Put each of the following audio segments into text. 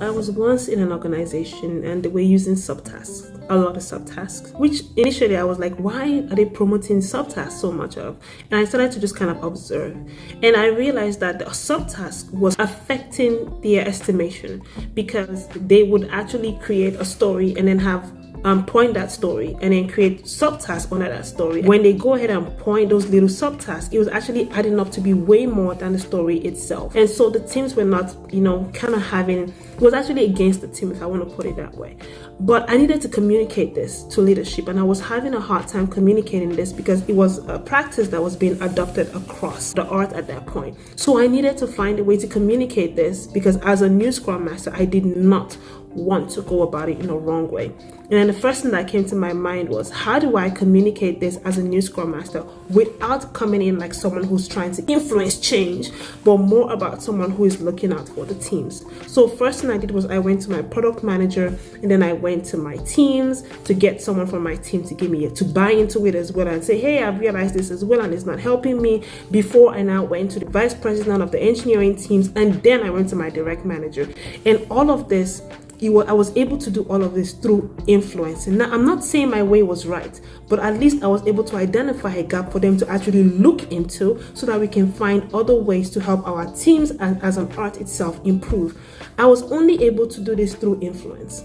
I was once in an organization and they were using subtasks, a lot of subtasks, which initially I was like, why are they promoting subtasks so much of? And I started to just kind of observe. And I realized that the subtask was affecting their estimation because they would actually create a story and then have point that story and then create subtasks under that story. When they go ahead and point those little subtasks, it was actually adding up to be way more than the story itself. And so the teams were not, kind of having, it was actually against the team, if I want to put it that way. But I needed to communicate this to leadership, and I was having a hard time communicating this because it was a practice that was being adopted across the art at that point. So I needed to find a way to communicate this because as a new Scrum Master, I did not want to go about it in a wrong way. And then the first thing that came to my mind was, how do I communicate this as a new Scrum Master without coming in like someone who's trying to influence change, but more about someone who is looking out for the teams? So first thing I did was I went to my product manager, and then I went to my teams to get someone from my team to give me to buy into it as well and say, hey, I've realized this as well and it's not helping me. Before I now went to the vice president of the engineering teams, and then I went to my direct manager. And all of this, I was able to do all of this through influencing. Now, I'm not saying my way was right, but at least I was able to identify a gap for them to actually look into so that we can find other ways to help our teams and as an art itself improve. I was only able to do this through influence.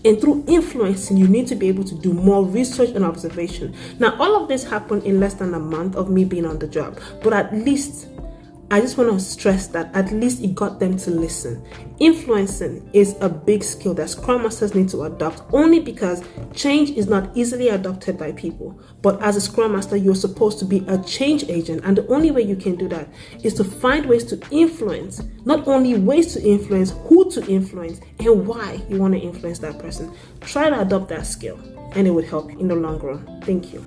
And through influencing, you need to be able to do more research and observation. Now, all of this happened in less than a month of me being on the job, but at least I just want to stress that at least it got them to listen. Influencing is a big skill that Scrum Masters need to adopt, only because change is not easily adopted by people. But as a Scrum Master, you're supposed to be a change agent, and the only way you can do that is to find ways to influence. Not only ways to influence, who to influence, and why you want to influence that person. Try to adopt that skill, and it would help in the long run. Thank you.